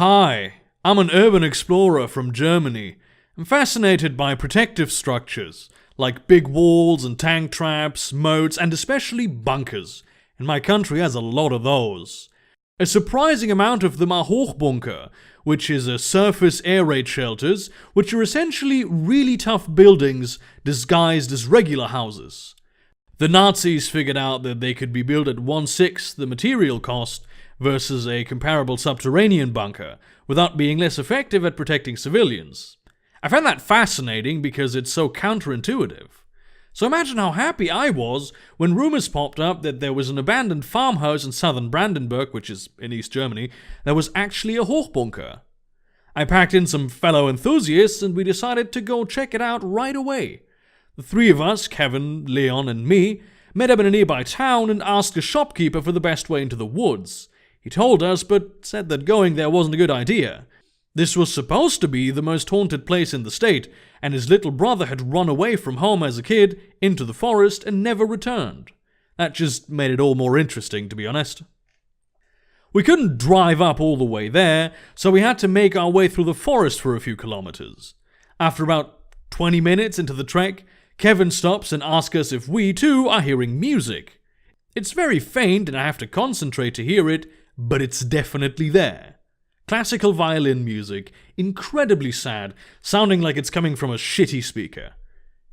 Hi, I'm an urban explorer from Germany. I'm fascinated by protective structures, like big walls and tank traps, moats, and especially bunkers. And my country has a lot of those. A surprising amount of them are Hochbunker, which is a surface air raid shelters, which are essentially really tough buildings disguised as regular houses. The Nazis figured out that they could be built at 1/6 the material cost versus a comparable subterranean bunker, without being less effective at protecting civilians. I find that fascinating because it's so counterintuitive. So imagine how happy I was when rumors popped up that there was an abandoned farmhouse in southern Brandenburg, which is in East Germany, that was actually a Hochbunker. I packed in some fellow enthusiasts and we decided to go check it out right away. The three of us, Kevin, Leon, and me, met up in a nearby town and asked a shopkeeper for the best way into the woods. He told us, but said that going there wasn't a good idea. This was supposed to be the most haunted place in the state, and his little brother had run away from home as a kid, into the forest, and never returned. That just made it all more interesting, to be honest. We couldn't drive up all the way there, so we had to make our way through the forest for a few kilometers. After about 20 minutes into the trek, Kevin stops and asks us if we, too, are hearing music. It's very faint and I have to concentrate to hear it, but it's definitely there. Classical violin music, incredibly sad, sounding like it's coming from a shitty speaker.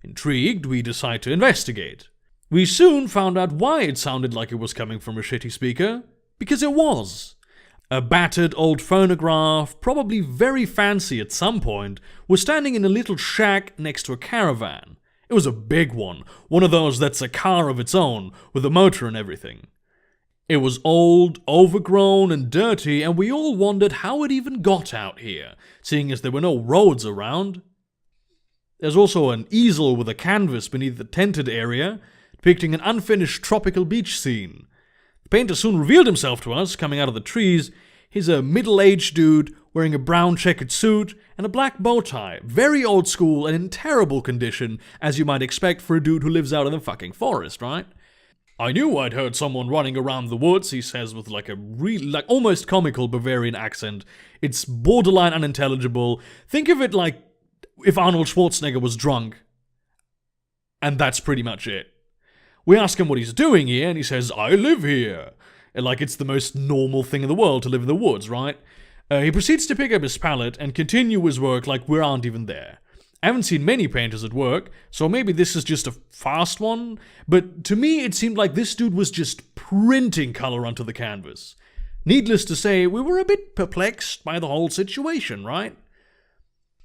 Intrigued, we decide to investigate. We soon found out why it sounded like it was coming from a shitty speaker, because it was. A battered old phonograph, probably very fancy at some point, was standing in a little shack next to a caravan. It was a big one of those that's a car of its own, with a motor and everything. It was old, overgrown, and dirty, and we all wondered how it even got out here, seeing as there were no roads around. There's also an easel with a canvas beneath the tented area, depicting an unfinished tropical beach scene. The painter soon revealed himself to us, coming out of the trees. He's a middle-aged dude, wearing a brown checkered suit and a black bow tie, very old school and in terrible condition, as you might expect for a dude who lives out in the fucking forest, right? I knew I'd heard someone running around the woods, he says with like a almost comical Bavarian accent. It's borderline unintelligible. Think of it like if Arnold Schwarzenegger was drunk. And that's pretty much it. We ask him what he's doing here, and he says, I live here. And like it's the most normal thing in the world to live in the woods, right? He proceeds to pick up his palette and continue his work like we aren't even there. I haven't seen many painters at work, so maybe this is just a fast one, but to me it seemed like this dude was just printing color onto the canvas. Needless to say, we were a bit perplexed by the whole situation, right?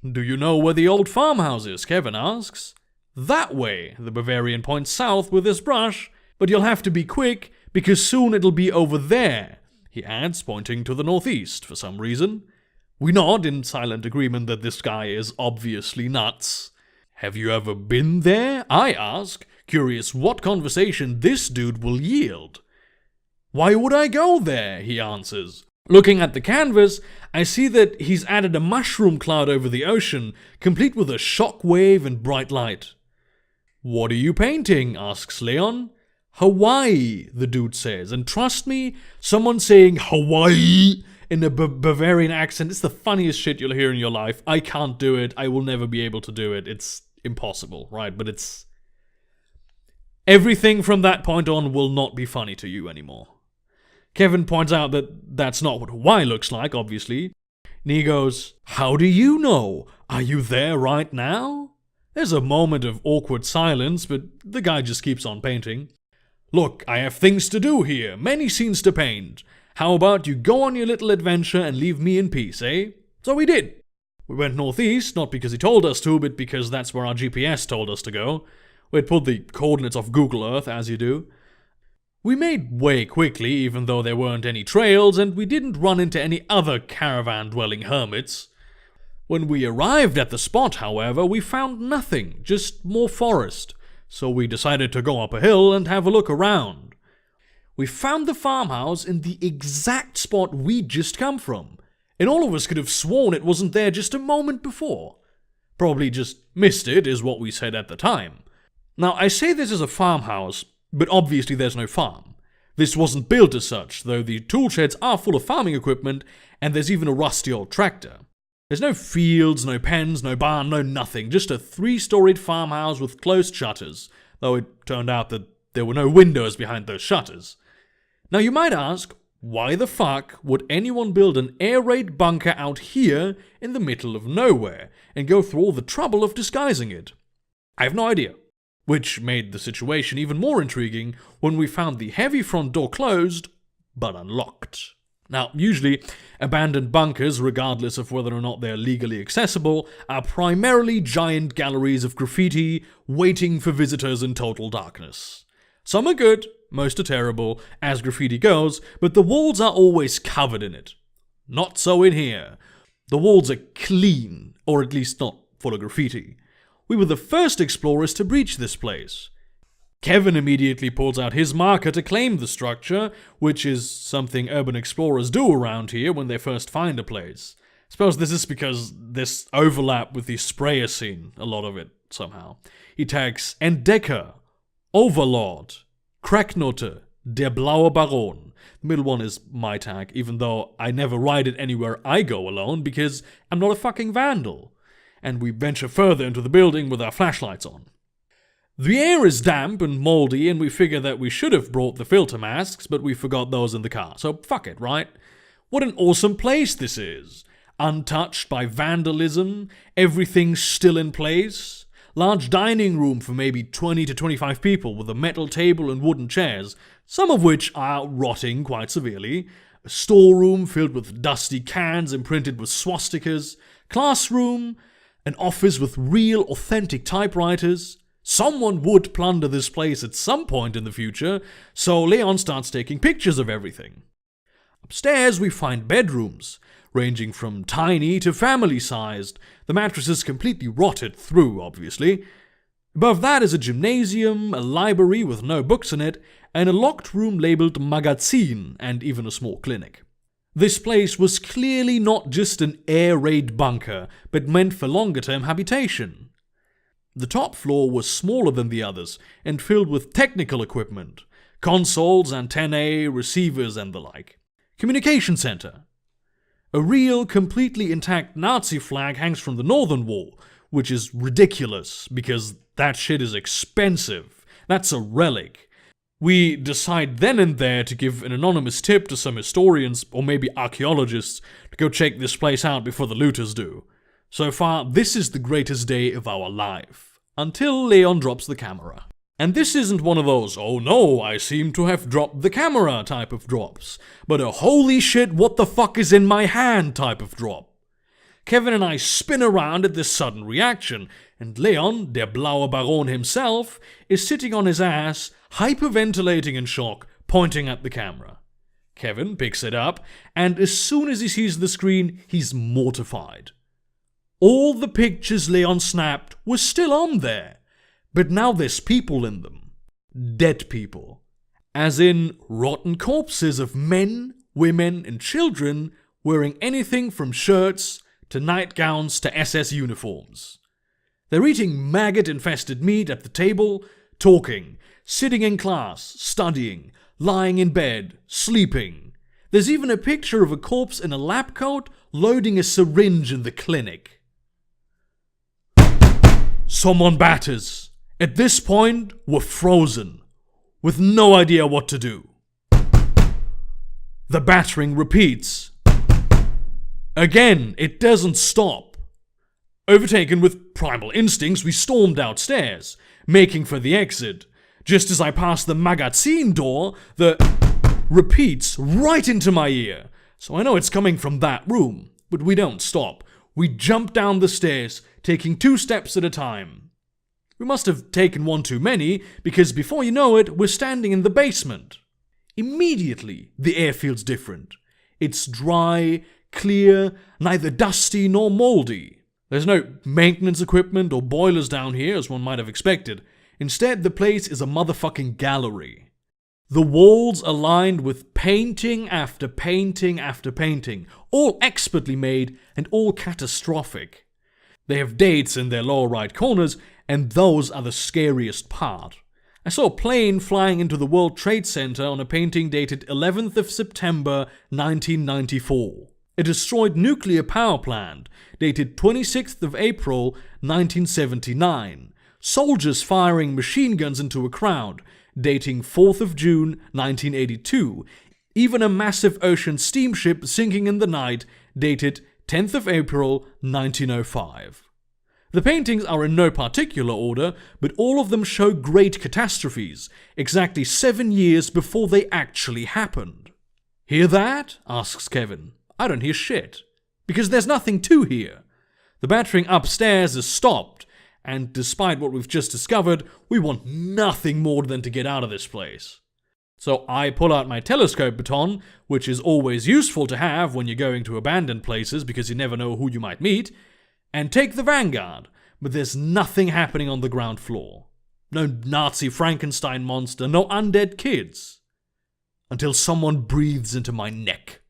Do you know where the old farmhouse is? Kevin asks. That way, the Bavarian points south with his brush, but you'll have to be quick, because soon it'll be over there, he adds, pointing to the northeast for some reason. We nod in silent agreement that this guy is obviously nuts. Have you ever been there? I ask, curious what conversation this dude will yield. Why would I go there? He answers. Looking at the canvas, I see that he's added a mushroom cloud over the ocean, complete with a shock wave and bright light. What are you painting? Asks Leon. Hawaii, the dude says, and trust me, someone saying Hawaii in a Bavarian accent, it's the funniest shit you'll hear in your life. I can't do it. I will never be able to do it. It's impossible, right? But it's... everything from that point on will not be funny to you anymore. Kevin points out that that's not what Hawaii looks like, obviously. And he goes, how do you know? Are you there right now? There's a moment of awkward silence, but the guy just keeps on painting. Look, I have things to do here, many scenes to paint. How about you go on your little adventure and leave me in peace, eh? So we did. We went northeast, not because he told us to, but because that's where our GPS told us to go. We'd pulled the coordinates off Google Earth, as you do. We made way quickly, even though there weren't any trails, and we didn't run into any other caravan-dwelling hermits. When we arrived at the spot, however, we found nothing, just more forest. So we decided to go up a hill and have a look around. We found the farmhouse in the exact spot we'd just come from, and all of us could have sworn it wasn't there just a moment before. Probably just missed it, is what we said at the time. Now, I say this is a farmhouse, but obviously there's no farm. This wasn't built as such, though the tool sheds are full of farming equipment, and there's even a rusty old tractor. There's no fields, no pens, no barn, no nothing, just a 3-storied farmhouse with closed shutters, though it turned out that there were no windows behind those shutters. Now you might ask, why the fuck would anyone build an air raid bunker out here in the middle of nowhere and go through all the trouble of disguising it? I have no idea. Which made the situation even more intriguing when we found the heavy front door closed, but unlocked. Now, usually, abandoned bunkers, regardless of whether or not they're legally accessible, are primarily giant galleries of graffiti waiting for visitors in total darkness. Some are good, most are terrible, as graffiti goes, but the walls are always covered in it. Not so in here. The walls are clean, or at least not full of graffiti. We were the first explorers to breach this place. Kevin immediately pulls out his marker to claim the structure, which is something urban explorers do around here when they first find a place. I suppose this is because there's overlap with the sprayer scene, a lot of it, somehow. He tags Entdecker, Overlord, Kraknote, Der Blaue Baron. The middle one is my tag, even though I never ride it anywhere I go alone because I'm not a fucking vandal. And we venture further into the building with our flashlights on. The air is damp and moldy, and we figure that we should have brought the filter masks, but we forgot those in the car, so fuck it, right? What an awesome place this is. Untouched by vandalism, everything's still in place. Large dining room for maybe 20 to 25 people with a metal table and wooden chairs, some of which are rotting quite severely. A storeroom filled with dusty cans imprinted with swastikas. Classroom. An office with real, authentic typewriters. Someone would plunder this place at some point in the future, so Leon starts taking pictures of everything. Upstairs we find bedrooms, ranging from tiny to family-sized, the mattresses completely rotted through, obviously. Above that is a gymnasium, a library with no books in it, and a locked room labeled Magazin, and even a small clinic. This place was clearly not just an air raid bunker, but meant for longer-term habitation. The top floor was smaller than the others and filled with technical equipment, consoles, antennae, receivers, and the like. Communication center. A real, completely intact Nazi flag hangs from the northern wall, which is ridiculous because that shit is expensive. That's a relic. We decide then and there to give an anonymous tip to some historians or maybe archaeologists to go check this place out before the looters do. So far, this is the greatest day of our life. Until Leon drops the camera. And this isn't one of those, oh no, I seem to have dropped the camera type of drops, but a holy shit, what the fuck is in my hand type of drop. Kevin and I spin around at this sudden reaction, and Leon, der Blaue Baron himself, is sitting on his ass, hyperventilating in shock, pointing at the camera. Kevin picks it up, and as soon as he sees the screen, he's mortified. All the pictures Leon snapped were still on there, but now there's people in them. Dead people. As in rotten corpses of men, women, and children wearing anything from shirts to nightgowns to SS uniforms. They're eating maggot-infested meat at the table, talking, sitting in class, studying, lying in bed, sleeping. There's even a picture of a corpse in a lab coat loading a syringe in the clinic. Someone batters. At this point, we're frozen, with no idea what to do. The battering repeats. Again, it doesn't stop. Overtaken with primal instincts, we stormed downstairs, making for the exit. Just as I passed the magazine door, the repeats right into my ear. So I know it's coming from that room, but we don't stop. We jump down the stairs, taking 2 steps at a time. We must have taken one too many, because before you know it, we're standing in the basement. Immediately, the air feels different. It's dry, clear, neither dusty nor moldy. There's no maintenance equipment or boilers down here, as one might have expected. Instead, the place is a motherfucking gallery. The walls are lined with painting after painting after painting, all expertly made and all catastrophic. They have dates in their lower right corners, and those are the scariest part. I saw a plane flying into the World Trade Center on a painting dated 11th of September 1994. A destroyed nuclear power plant, dated 26th of April 1979. Soldiers firing machine guns into a crowd, dating 4th of June 1982. Even a massive ocean steamship sinking in the night, dated 10th of April 1905. The paintings are in no particular order, but all of them show great catastrophes, exactly 7 years before they actually happened. "Hear that?" asks Kevin. "I don't hear shit. Because there's nothing to hear. The battering upstairs is stopped, and despite what we've just discovered, we want nothing more than to get out of this place." So I pull out my telescope baton, which is always useful to have when you're going to abandoned places because you never know who you might meet, and take the vanguard, but there's nothing happening on the ground floor. No Nazi Frankenstein monster, no undead kids. Until someone breathes into my neck.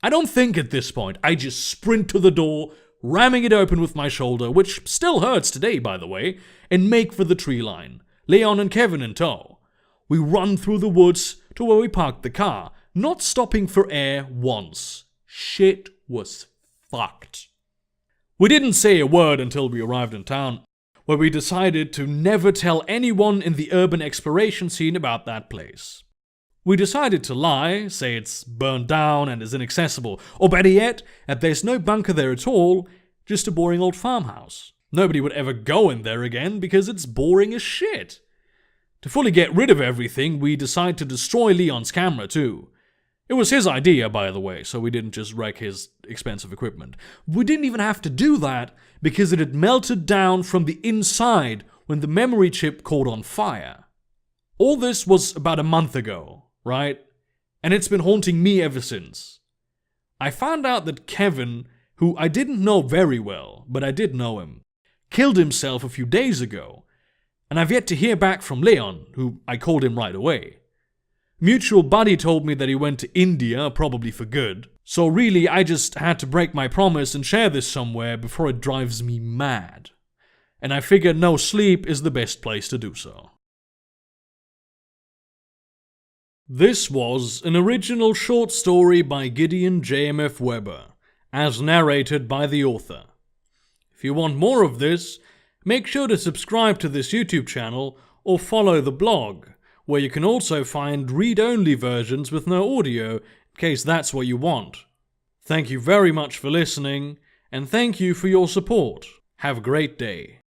I don't think at this point, I just sprint to the door, ramming it open with my shoulder, which still hurts today by the way, and make for the tree line, Leon and Kevin in tow. We run through the woods to where we parked the car, not stopping for air once. Shit was fucked. We didn't say a word until we arrived in town, where we decided to never tell anyone in the urban exploration scene about that place. We decided to lie, say it's burned down and is inaccessible, or better yet, that there's no bunker there at all, just a boring old farmhouse. Nobody would ever go in there again because it's boring as shit. To fully get rid of everything, we decided to destroy Leon's camera too. It was his idea, by the way, so we didn't just wreck his expensive equipment. We didn't even have to do that because it had melted down from the inside when the memory chip caught on fire. All this was about a month ago, right? And it's been haunting me ever since. I found out that Kevin, who I didn't know very well, but I did know him, killed himself a few days ago, and I've yet to hear back from Leon, who I called him right away. Mutual buddy told me that he went to India, probably for good, so really I just had to break my promise and share this somewhere before it drives me mad. And I figured no sleep is the best place to do so. This was an original short story by Gideon J.M.F. Weber, as narrated by the author. If you want more of this, make sure to subscribe to this YouTube channel or follow the blog, where you can also find read-only versions with no audio, in case that's what you want. Thank you very much for listening, and thank you for your support. Have a great day.